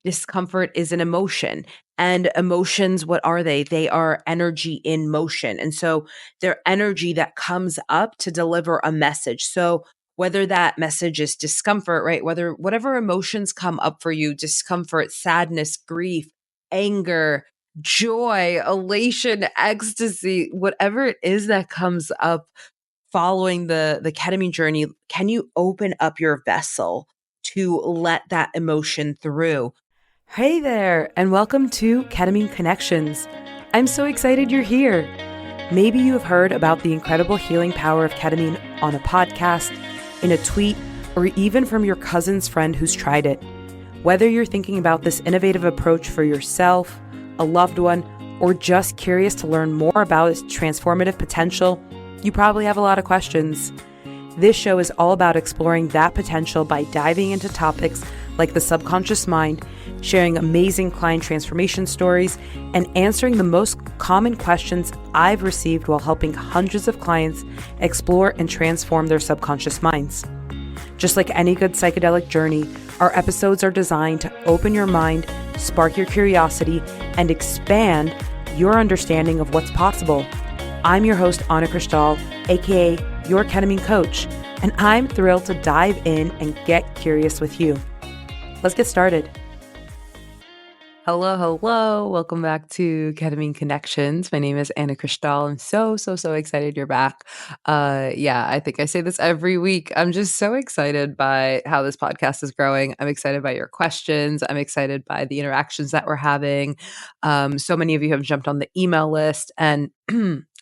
discomfort is an emotion. And emotions, what are they? They are energy in motion. And so they're energy that comes up to deliver a message. So whether that message is discomfort, right? Whatever emotions come up for you, discomfort, sadness, grief, anger, joy, elation, ecstasy, whatever it is that comes up following the ketamine journey, can you open up your vessel to let that emotion through? Hey there, and welcome to Ketamine Connections. I'm so excited you're here. Maybe you have heard about the incredible healing power of ketamine on a podcast, in a tweet, or even from your cousin's friend who's tried it. Whether you're thinking about this innovative approach for yourself, a loved one, or just curious to learn more about its transformative potential, you probably have a lot of questions. This show is all about exploring that potential by diving into topics like the subconscious mind, sharing amazing client transformation stories, and answering the most common questions I've received while helping hundreds of clients explore and transform their subconscious minds. Just like any good psychedelic journey, our episodes are designed to open your mind, spark your curiosity, and expand your understanding of what's possible. I'm your host, Anna Kristal, aka Your Ketamine Coach, and I'm thrilled to dive in and get curious with you. Let's get started. Hello. Welcome back to Ketamine Connections. My name is Anna Kristal. I'm so excited you're back. I think I say this every week. I'm just so excited by how this podcast is growing. I'm excited by your questions. I'm excited by the interactions that we're having. So many of you have jumped on the email list and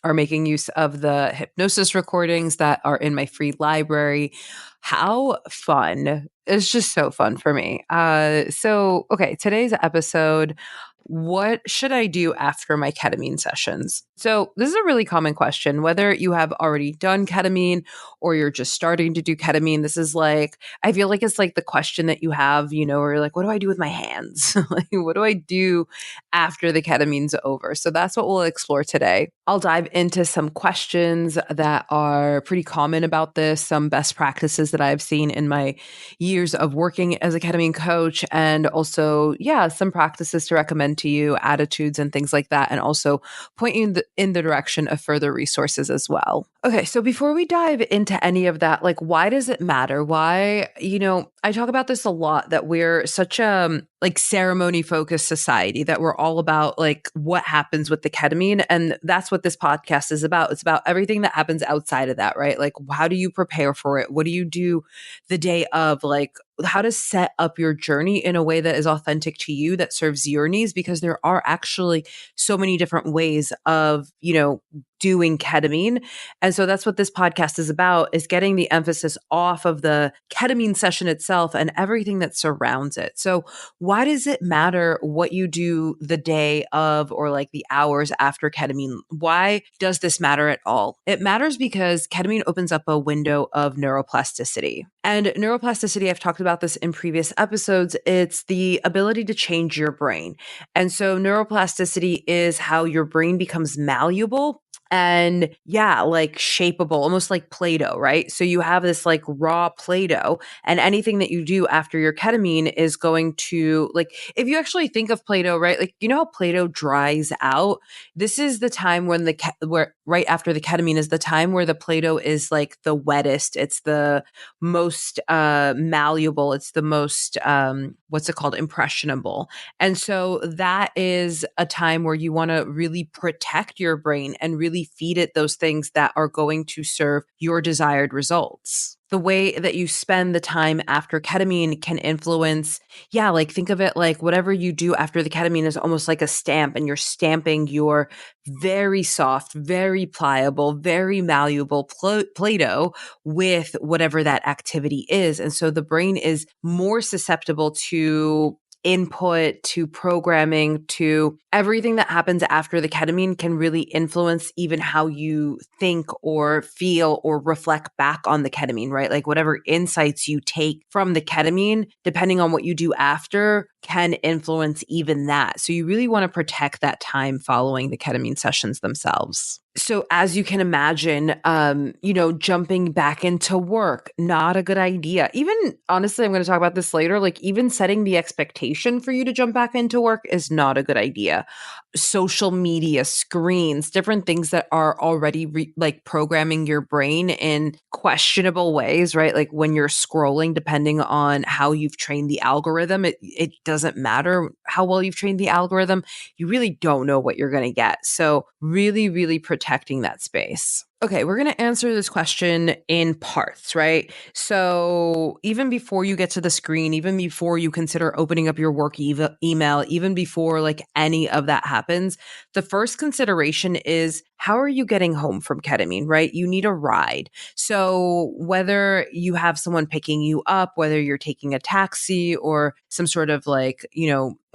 are making use of the hypnosis recordings that are in my free library. How fun. It's just so fun for me. Okay, today's episode, what should I do after my ketamine sessions? So this is a really common question, whether you have already done ketamine or you're just starting to do ketamine. This is like, I feel like it's like the question that you have, where you're like, what do I do with my hands? Like, what do I do after the ketamine's over? So that's what we'll explore today. I'll dive into some questions that are pretty common about this, some best practices that I've seen in my years of working as a ketamine coach, and also, some practices to recommend to you, attitudes and things like that, and also point you in the direction of further resources as well. Okay, so before we dive into any of that, like, why does it matter? Why, I talk about this a lot, that we're such a ceremony focused society, that we're all about like what happens with the ketamine. And that's what this podcast is about. It's about everything that happens outside of that, right? Like, how do you prepare for it? What do you do the day of? Like, how to set up your journey in a way that is authentic to you, that serves your needs, because there are actually so many different ways of, doing ketamine. And so that's what this podcast is about, is getting the emphasis off of the ketamine session itself and everything that surrounds it. So why does it matter what you do the day of, or like the hours after ketamine? Why does this matter at all? It matters because ketamine opens up a window of neuroplasticity. And neuroplasticity, I've talked about this in previous episodes, it's the ability to change your brain. And so neuroplasticity is how your brain becomes malleable and like shapeable, almost like Play-Doh, right? So you have this like raw Play-Doh, and anything that you do after your ketamine is going to, like, if you actually think of Play-Doh, right? Like, how Play-Doh dries out? This is the time when where right after the ketamine is the time where the Play-Doh is like the wettest. It's the most malleable. It's the most, impressionable. And so that is a time where you want to really protect your brain and really feed it those things that are going to serve your desired results. The way that you spend the time after ketamine can influence, think of it like whatever you do after the ketamine is almost like a stamp, and you're stamping your very soft, very pliable, very malleable Play-Doh with whatever that activity is. And so the brain is more susceptible to input, to programming, to everything that happens after the ketamine can really influence even how you think or feel or reflect back on the ketamine, right? Like whatever insights you take from the ketamine, depending on what you do after, can influence even that. So you really want to protect that time following the ketamine sessions themselves. So as you can imagine, jumping back into work, not a good idea. Even honestly, I'm going to talk about this later. Like even setting the expectation for you to jump back into work is not a good idea. Social media, screens, different things that are already like programming your brain in questionable ways, right? Like when you're scrolling, depending on how you've trained the algorithm, it doesn't matter how well you've trained the algorithm. You really don't know what you're going to get. So really, really protecting that space. Okay, we're going to answer this question in parts, right? So, even before you get to the screen, even before you consider opening up your work email, even before like any of that happens, the first consideration is how are you getting home from ketamine, right? You need a ride. So, whether you have someone picking you up, whether you're taking a taxi or some sort of like,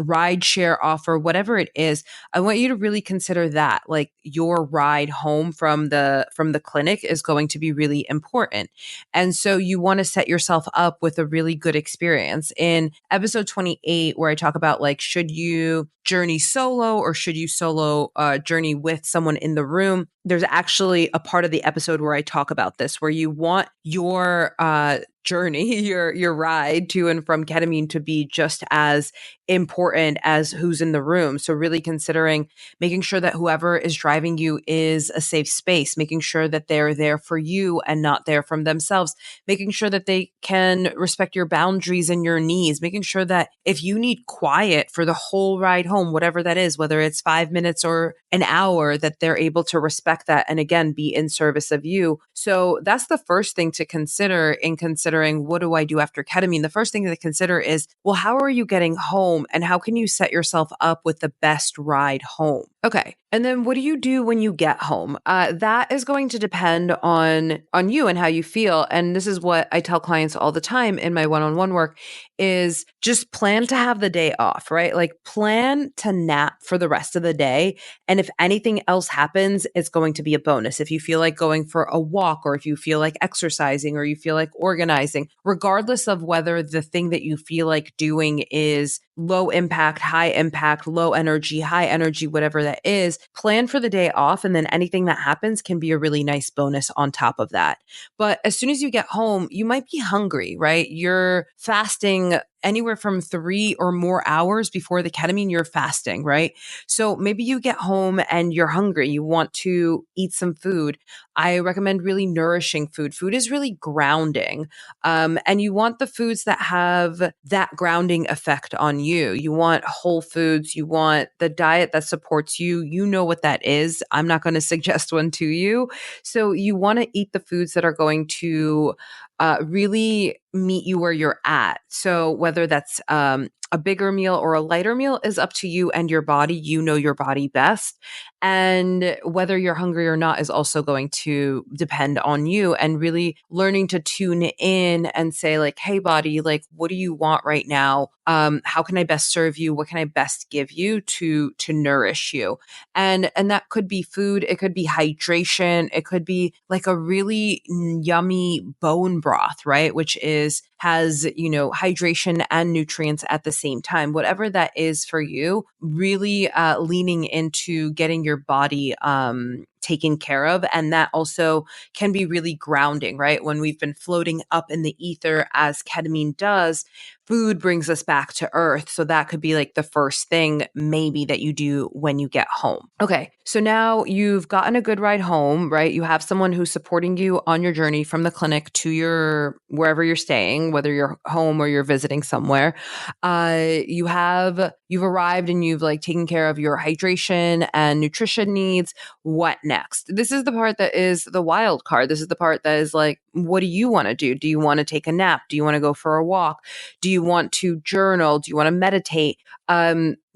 ride share offer, whatever it is, I want you to really consider that like your ride home from the clinic is going to be really important. And so you want to set yourself up with a really good experience. In episode 28 where I talk about like should you journey solo or should you solo journey with someone in the room, there's actually a part of the episode where I talk about this where you want your journey, your ride to and from ketamine to be just as important as who's in the room. So really considering making sure that whoever is driving you is a safe space, making sure that they're there for you and not there from themselves, making sure that they can respect your boundaries and your needs, making sure that if you need quiet for the whole ride home, whatever that is, whether it's 5 minutes or an hour, that they're able to respect that and again be in service of you. So that's the first thing to consider in considering what do I do after ketamine. The first thing to consider is, well, how are you getting home and how can you set yourself up with the best ride home? Okay. And then what do you do when you get home? That is going to depend on you and how you feel. And this is what I tell clients all the time in my one-on-one work is just plan to have the day off, right? Like plan to nap for the rest of the day. And if anything else happens, it's going to be a bonus. If you feel like going for a walk or if you feel like exercising or you feel like organizing, regardless of whether the thing that you feel like doing is low impact, low energy, high energy, whatever that is, plan for the day off. And then anything that happens can be a really nice bonus on top of that. But as soon as you get home, you might be hungry, right? You're fasting anywhere from 3 or more hours before the ketamine, you're fasting, right? So maybe you get home and you're hungry. You want to eat some food. I recommend really nourishing food. Food is really grounding. And you want the foods that have that grounding effect on you. You want whole foods. You want the diet that supports you. You know what that is. I'm not going to suggest one to you. So you want to eat the foods that are going to really meet you where you're at. So whether that's a bigger meal or a lighter meal is up to you and your body. You know your body best. And whether you're hungry or not is also going to depend on you and really learning to tune in and say like, hey body, like, what do you want right now? How can I best serve you? What can I best give you to nourish you? And that could be food. It could be hydration. It could be like a really yummy bone broth, right? Which has, hydration and nutrients at the same time. Whatever that is for you, really leaning into getting your body taken care of. And that also can be really grounding, right? When we've been floating up in the ether as ketamine does, food brings us back to earth. So that could be like the first thing maybe that you do when you get home. Okay. So now you've gotten a good ride home, right? You have someone who's supporting you on your journey from the clinic to your wherever you're staying, whether you're home or you're visiting somewhere. You've arrived and you've like taken care of your hydration and nutrition needs. What next? This is the part that is the wild card. This is the part that is like, what do you want to do? Do you want to take a nap? Do you want to go for a walk? Do you want to journal? Do you want to meditate?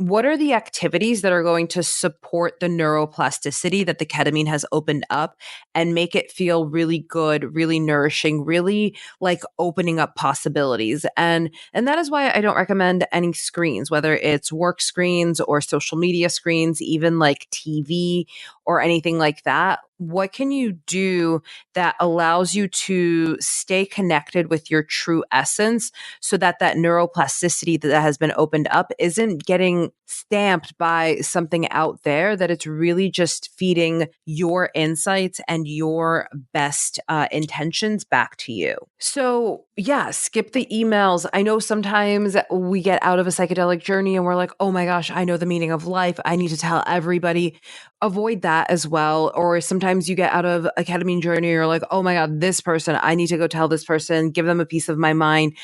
What are the activities that are going to support the neuroplasticity that the ketamine has opened up and make it feel really good, really nourishing, really like opening up possibilities? And that is why I don't recommend any screens, whether it's work screens or social media screens, even like TV or anything like that. what can you do that allows you to stay connected with your true essence so that that neuroplasticity that has been opened up isn't getting stamped by something out there, that it's really just feeding your insights and your best intentions back to you. So yeah, skip the emails. I know sometimes we get out of a psychedelic journey and we're like, oh my gosh, I know the meaning of life, I need to tell everybody. Avoid that as well. Or sometimes you get out of a ketamine journey, you're like, oh my God, this person, I need to go tell this person, give them a piece of my mind.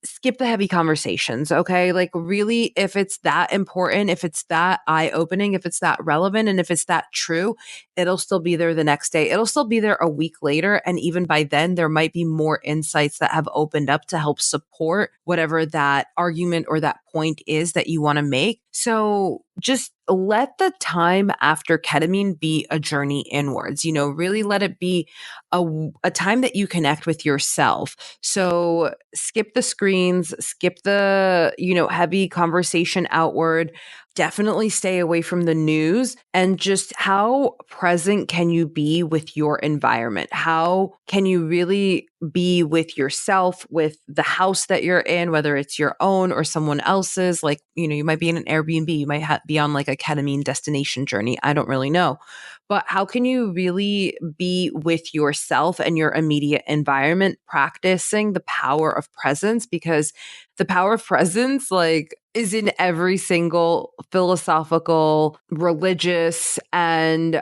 Skip the heavy conversations. Okay. Like, really, if it's that important, if it's that eye opening, if it's that relevant, and if it's that true, it'll still be there the next day. It'll still be there a week later. And even by then, there might be more insights that have opened up to help support whatever that argument or that point is that you want to make. So just let the time after ketamine be a journey inwards, really let it be a time that you connect with yourself. So skip the screens, skip the, heavy conversation outward. Definitely stay away from the news, and just how present can you be with your environment? How can you really be with yourself, with the house that you're in, whether it's your own or someone else's? Like, you might be in an Airbnb, you might be on like a ketamine destination journey. I don't really know. But how can you really be with yourself and your immediate environment, practicing the power of presence? Because the power of presence, like, is in every single philosophical, religious, and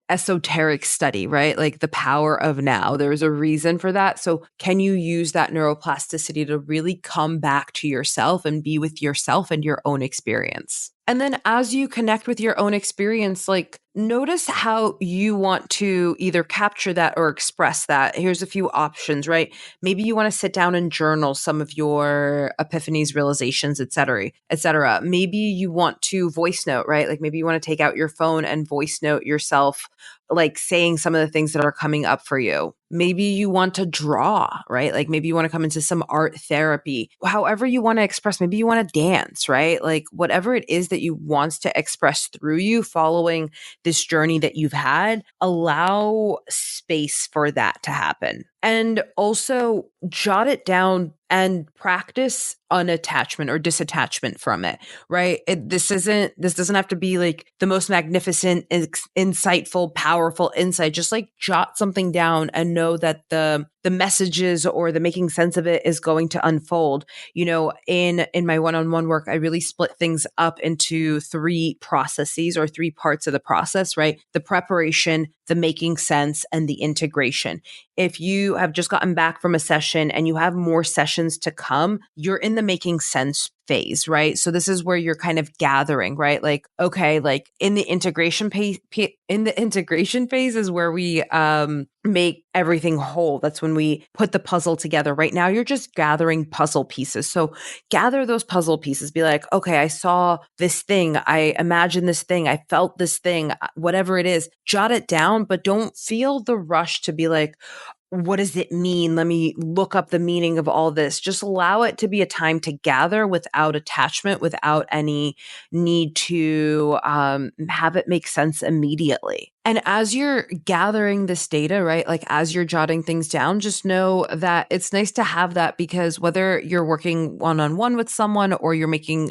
esoteric study, right? Like the power of now. There's a reason for that. So can you use that neuroplasticity to really come back to yourself and be with yourself and your own experience? And then as you connect with your own experience, like, notice how you want to either capture that or express that. Here's a few options, right? Maybe you want to sit down and journal some of your epiphanies, realizations, et cetera, et cetera. Maybe you want to voice note, right? Like, maybe you want to take out your phone and voice note yourself, like saying some of the things that are coming up for you. Maybe you want to draw, right? Like, maybe you want to come into some art therapy. However you want to express, maybe you want to dance, right? Like, whatever it is that you want to express through you following this journey that you've had, allow space for that to happen. And also jot it down and practice unattachment or disattachment from it, right? This doesn't have to be like the most magnificent, insightful, powerful insight. Just like jot something down and know that the messages or the making sense of it is going to unfold. In my one-on-one work, I really split things up into 3 processes or 3 parts of the process, right? The preparation, the making sense, and the integration. If you have just gotten back from a session and you have more sessions to come, you're in the making sense phase, right? So this is where you're kind of gathering, right? Like, okay, like in the integration phase is where we make everything whole. That's when we put the puzzle together. Right now, you're just gathering puzzle pieces. So gather those puzzle pieces. Be like, okay, I saw this thing. I imagined this thing. I felt this thing, whatever it is, jot it down, but don't feel the rush to be like, what does it mean? Let me look up the meaning of all this. Just allow it to be a time to gather without attachment, without any need to have it make sense immediately. And as you're gathering this data, right, like as you're jotting things down, just know that it's nice to have that, because whether you're working one-on-one with someone or you're making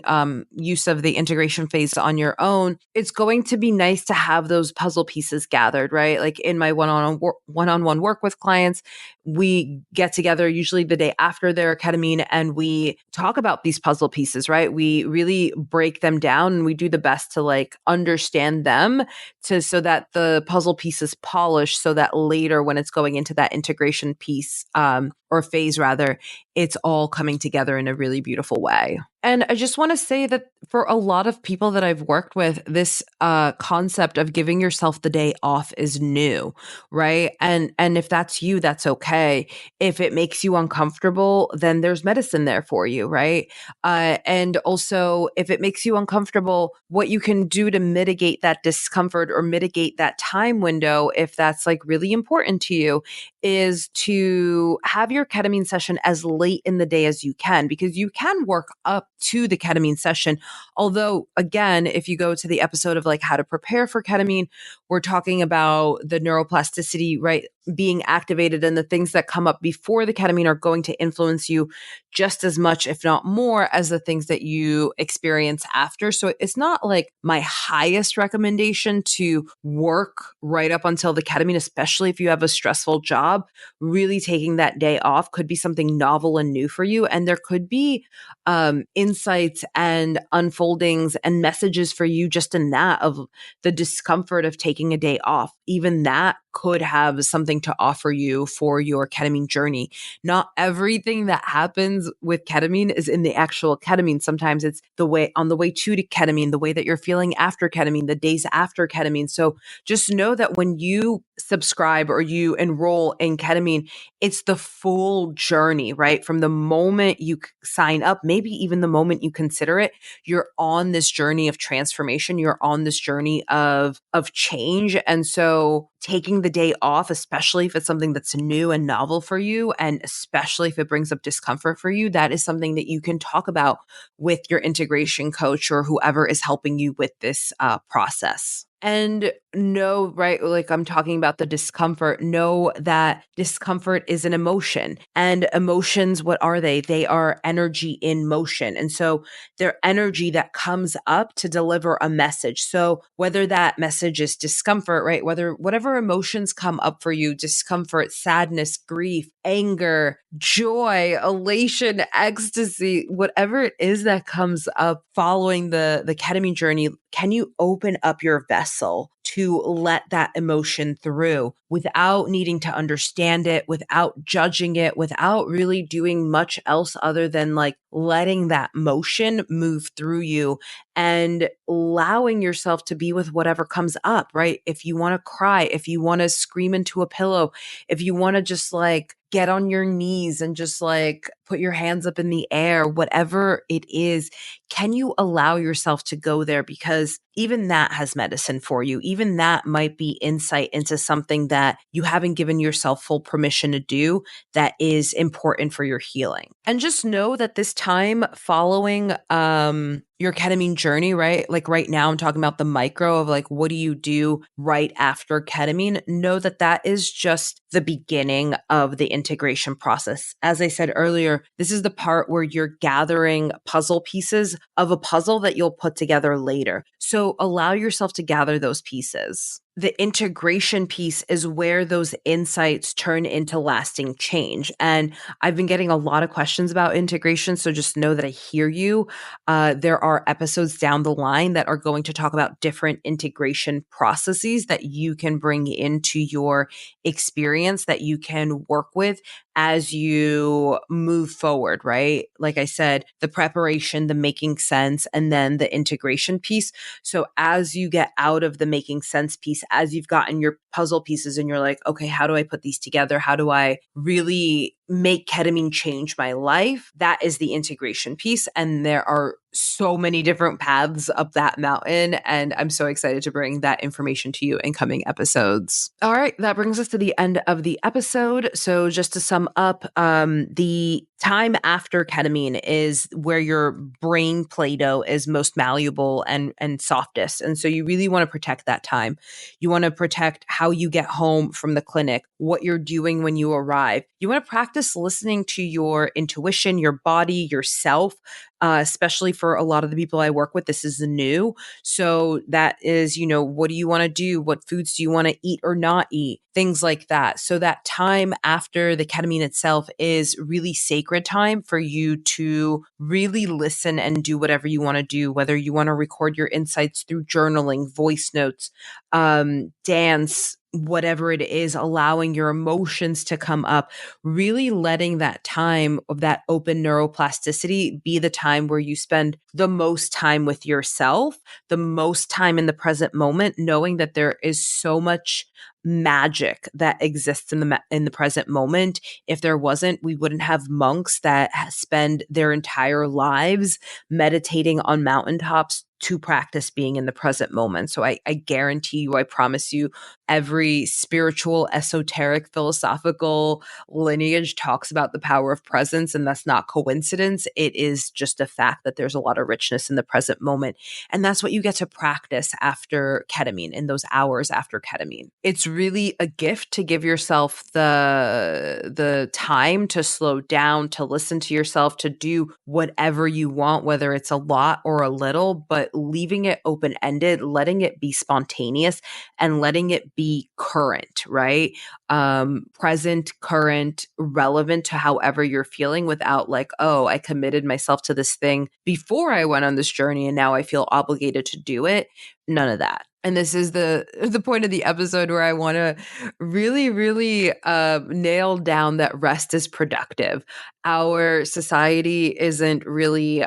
use of the integration phase on your own, it's going to be nice to have those puzzle pieces gathered, right? Like in my one-on-one work with clients, we get together usually the day after their ketamine and we talk about these puzzle pieces, right? We really break them down and we do the best to like understand them so that the puzzle piece is polished, so that later when it's going into that integration piece or phase rather, it's all coming together in a really beautiful way. And I just want to say that for a lot of people that I've worked with, this concept of giving yourself the day off is new, right? And if that's you, that's okay. If it makes you uncomfortable, then there's medicine there for you, right? And also, if it makes you uncomfortable, what you can do to mitigate that discomfort or mitigate that time window, if that's like really important to you, is to have your ketamine session as late in the day as you can, because you can work up to the ketamine session. Although, again, if you go to the episode of like how to prepare for ketamine, we're talking about the neuroplasticity, right, being activated, and the things that come up before the ketamine are going to influence you just as much, if not more, as the things that you experience after. So it's not like my highest recommendation to work right up until the ketamine, especially if you have a stressful job. Really taking that day off could be something novel and new for you. And there could be insights and unfoldings and messages for you just in that, of the discomfort of taking a day off. Even that could have something to offer you for your ketamine journey. Not everything that happens with ketamine is in the actual ketamine. Sometimes it's the way on the way to ketamine, the way that you're feeling after ketamine, the days after ketamine. So just know that when you subscribe or you enroll in ketamine, it's the full journey, right? From the moment you sign up, maybe even the moment you consider it, you're on this journey of transformation. You're on this journey of change. And so taking the day off, especially if it's something that's new and novel for you, and especially if it brings up discomfort for you, that is something that you can talk about with your integration coach or whoever is helping you with this process. And know, right, like I'm talking about the discomfort, know that discomfort is an emotion. And emotions, what are they? They are energy in motion. And so they're energy that comes up to deliver a message. So whether that message is discomfort, right, whatever emotions come up for you, discomfort, sadness, grief, anger, joy, elation, ecstasy, whatever it is that comes up following the ketamine journey, can you open up your vessel to let that emotion through without needing to understand it, without judging it, without really doing much else other than like letting that motion move through you and allowing yourself to be with whatever comes up, right? If you want to cry, if you want to scream into a pillow, if you want to just like get on your knees and just like put your hands up in the air, whatever it is, can you allow yourself to go there? Because even that has medicine for you. Even that might be insight into something that you haven't given yourself full permission to do that is important for your healing. And just know that this time following your ketamine journey, right? Like right now, I'm talking about the micro of like, what do you do right after ketamine? Know that that is just the beginning of the integration process. As I said earlier, this is the part where you're gathering puzzle pieces of a puzzle that you'll put together later. So allow yourself to gather those pieces. The integration piece is where those insights turn into lasting change. And I've been getting a lot of questions about integration. So just know that I hear you. There are episodes down the line that are going to talk about different integration processes that you can bring into your experience, that you can work with as you move forward, right? Like I said, the preparation, the making sense, and then the integration piece. So as you get out of the making sense piece, as you've gotten your puzzle pieces and you're like, okay, how do I put these together? How do I really make ketamine change my life? That is the integration piece. And there are so many different paths up that mountain. And I'm so excited to bring that information to you in coming episodes. All right, that brings us to the end of the episode. So just to sum up, the time after ketamine is where your brain Play-Doh is most malleable and softest. And so you really want to protect that time. You want to protect how you get home from the clinic, what you're doing when you arrive. You want to practice listening to your intuition, your body, yourself. Especially for a lot of the people I work with, this is new. So that is, what do you want to do? What foods do you want to eat or not eat? Things like that. So that time after the ketamine itself is really sacred time for you to really listen and do whatever you want to do, whether you want to record your insights through journaling, voice notes, dance, whatever it is, allowing your emotions to come up, really letting that time of that open neuroplasticity be the time where you spend the most time with yourself, the most time in the present moment, knowing that there is so much magic that exists in the present moment. If there wasn't, we wouldn't have monks that spend their entire lives meditating on mountaintops to practice being in the present moment. So I guarantee you, I promise you, every spiritual, esoteric, philosophical lineage talks about the power of presence, and that's not coincidence. It is just a fact that there's a lot of richness in the present moment. And that's what you get to practice after ketamine, in those hours after ketamine. It's really a gift to give yourself the time to slow down, to listen to yourself, to do whatever you want, whether it's a lot or a little, but leaving it open-ended, letting it be spontaneous, and letting it be current, right? Present, current, relevant to however you're feeling, without like, oh, I committed myself to this thing before I went on this journey and now I feel obligated to do it. None of that. And this is the point of the episode where I want to really, really nail down that rest is productive. Our society isn't really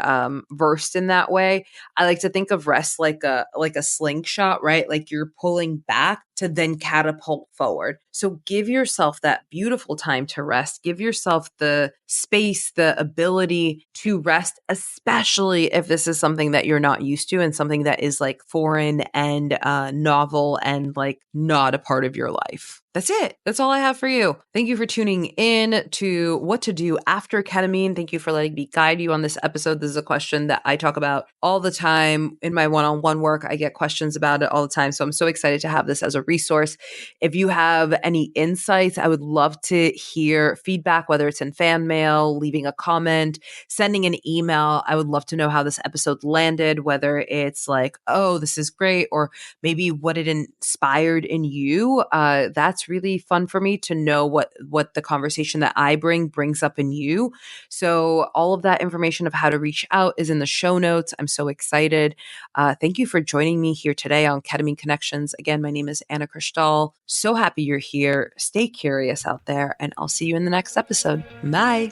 versed in that way. I like to think of rest like a slingshot, right? Like you're pulling back to then catapult forward. So give yourself that beautiful time to rest. Give yourself the space, the ability to rest, especially if this is something that you're not used to and something that is like foreign and novel and like not a part of your life. That's it. That's all I have for you. Thank you for tuning in to what to do after ketamine. Thank you for letting me guide you on this episode. This is a question that I talk about all the time in my one-on-one work. I get questions about it all the time. So I'm so excited to have this as a resource. If you have any insights, I would love to hear feedback, whether it's in fan mail, leaving a comment, sending an email. I would love to know how this episode landed, whether it's like, oh, this is great, or maybe what it inspired in you. That's really fun for me to know what the conversation that I brings up in you. So all of that information of how to reach out is in the show notes. I'm so excited. Thank you for joining me here today on Ketamine Connections. Again, my name is Anna Kristal. So happy you're here. Stay curious out there, and I'll see you in the next episode. Bye.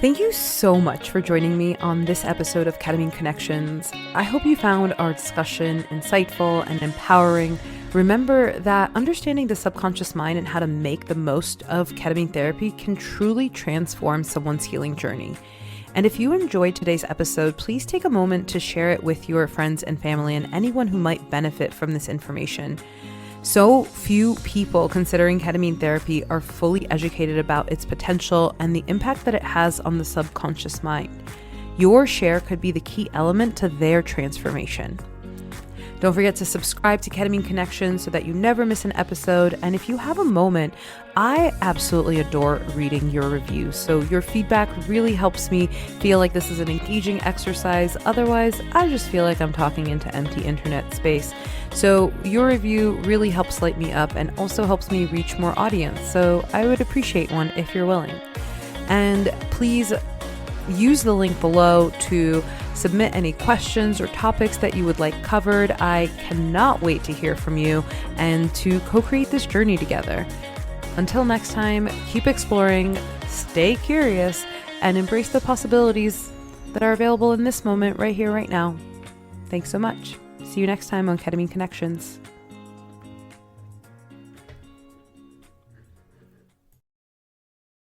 Thank you so much for joining me on this episode of Ketamine Connections. I hope you found our discussion insightful and empowering. Remember that understanding the subconscious mind and how to make the most of ketamine therapy can truly transform someone's healing journey. And if you enjoyed today's episode, please take a moment to share it with your friends and family and anyone who might benefit from this information. So few people considering ketamine therapy are fully educated about its potential and the impact that it has on the subconscious mind. Your share could be the key element to their transformation. Don't forget to subscribe to Ketamine Connections so that you never miss an episode. And if you have a moment, I absolutely adore reading your reviews. So your feedback really helps me feel like this is an engaging exercise. Otherwise, I just feel like I'm talking into empty internet space. So your review really helps light me up and also helps me reach more audience. So I would appreciate one if you're willing. And please use the link below to submit any questions or topics that you would like covered. I cannot wait to hear from you and to co-create this journey together. Until next time, keep exploring, stay curious, and embrace the possibilities that are available in this moment right here, right now. Thanks so much. See you next time on Ketamine Connections.